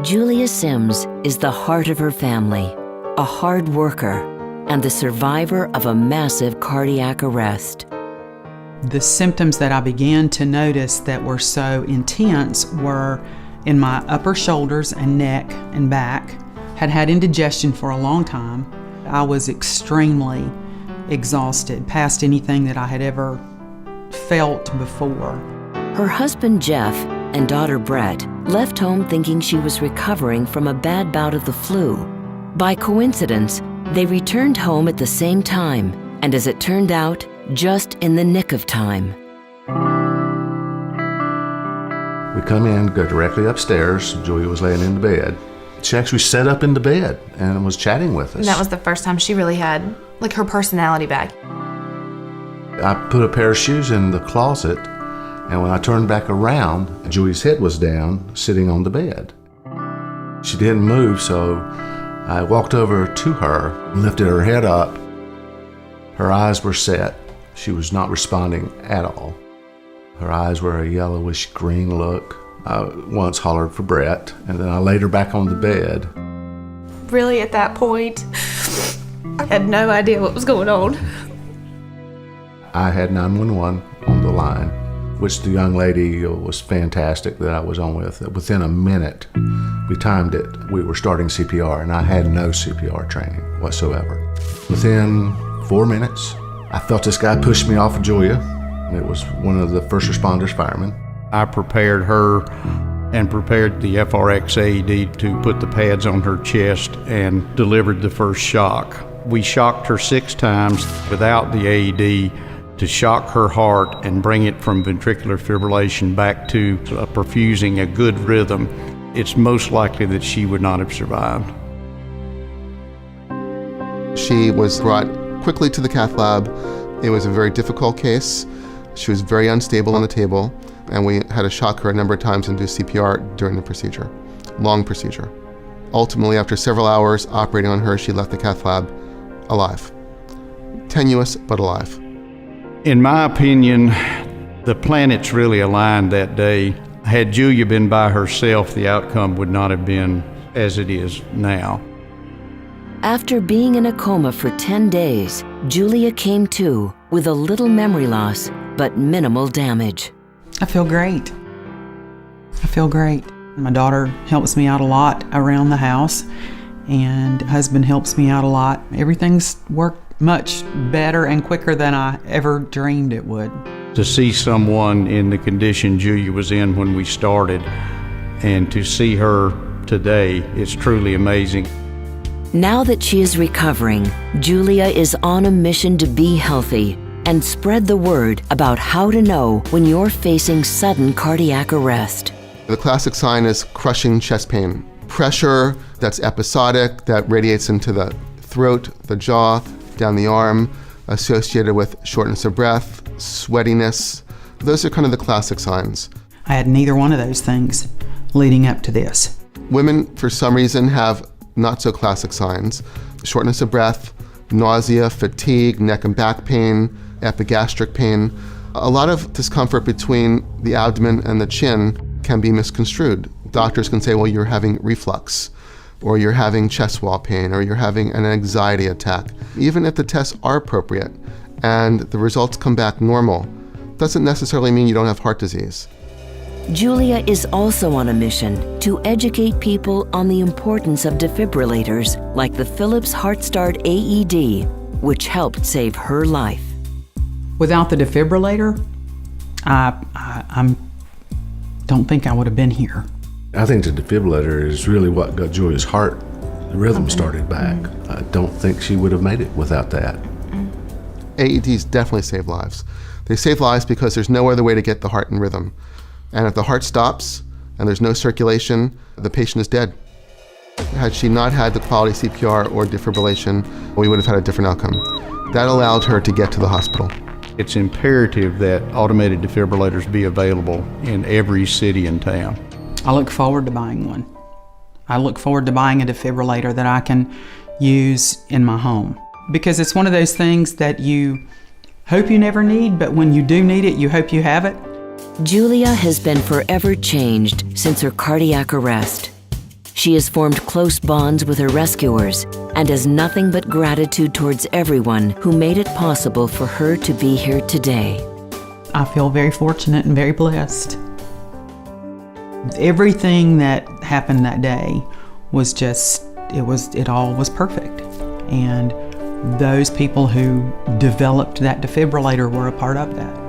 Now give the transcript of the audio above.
Julia Sims is the heart of her family, a hard worker, and the survivor of a massive cardiac arrest. The symptoms that I began to notice that were so intense were in my upper shoulders and neck and back. Had had indigestion for a long time. I was extremely exhausted, past anything that I had ever felt before. Her husband Jeff and daughter Brett left home thinking she was recovering from a bad bout of the flu. By coincidence, they returned home at the same time, and as it turned out, just in the nick of time. We come in, go directly upstairs. Julia was laying in the bed. She actually sat up in the bed and was chatting with us. And that was the first time she really had, like, her personality back. I put a pair of shoes in the closet, and when I turned back around, Julia's head was down, sitting on the bed. She didn't move, so I walked over to her, lifted her head up. Her eyes were set. She was not responding at all. Her eyes were a yellowish green look. I once hollered for Brett, and then I laid her back on the bed. Really, at that point, I had no idea what was going on. I had 911 on the line, which the young lady was fantastic that I was on with. Within a minute, we timed it. We were starting CPR, and I had no CPR training whatsoever. Within 4 minutes, I felt this guy push me off of Julia. It was one of the first responders, firemen. I prepared her and prepared the FRX AED to put the pads on her chest and delivered the first shock. We shocked her 6 times without the AED to shock her heart and bring it from ventricular fibrillation back to a perfusing, a good rhythm. It's most likely that she would not have survived. She was brought quickly to the cath lab. It was a very difficult case. She was very unstable on the table, and we had to shock her a number of times and do CPR during the procedure. Long procedure. Ultimately, after several hours operating on her, she left the cath lab alive. Tenuous, but alive. In my opinion, the planets really aligned that day. Had Julia been by herself, the outcome would not have been as it is now. After being in a coma for 10 days, Julia came to with a little memory loss, but minimal damage. I feel great. I feel great. My daughter helps me out a lot around the house, and husband helps me out a lot. Everything's worked much better and quicker than I ever dreamed it would. To see someone in the condition Julia was in when we started, and to see her today, it's truly amazing. Now that she is recovering, Julia is on a mission to be healthy and spread the word about how to know when you're facing sudden cardiac arrest. The classic sign is crushing chest pain. Pressure that's episodic, that radiates into the throat, the jaw, down the arm, associated with shortness of breath, sweatiness. Those are kind of the classic signs. I had neither one of those things leading up to this. Women, for some reason, have not so classic signs. Shortness of breath, nausea, fatigue, neck and back pain, epigastric pain. A lot of discomfort between the abdomen and the chin can be misconstrued. Doctors can say, well, you're having reflux, or you're having chest wall pain, or you're having an anxiety attack. Even if the tests are appropriate and the results come back normal, doesn't necessarily mean you don't have heart disease. Julia is also on a mission to educate people on the importance of defibrillators like the Philips HeartStart AED, which helped save her life. Without the defibrillator, I don't think I would have been here. I think the defibrillator is really what got Julia's heart, the rhythm started back. I don't think she would have made it without that. AEDs definitely save lives. They save lives because there's no other way to get the heart in rhythm. And if the heart stops and there's no circulation, the patient is dead. Had she not had the quality CPR or defibrillation, we would have had a different outcome. That allowed her to get to the hospital. It's imperative that automated defibrillators be available in every city and town. I look forward to buying one. I look forward to buying a defibrillator that I can use in my home. Because it's one of those things that you hope you never need, but when you do need it, you hope you have it. Julia has been forever changed since her cardiac arrest. She has formed close bonds with her rescuers and has nothing but gratitude towards everyone who made it possible for her to be here today. I feel very fortunate and very blessed. Everything that happened that day was just, it all was perfect. And those people who developed that defibrillator were a part of that.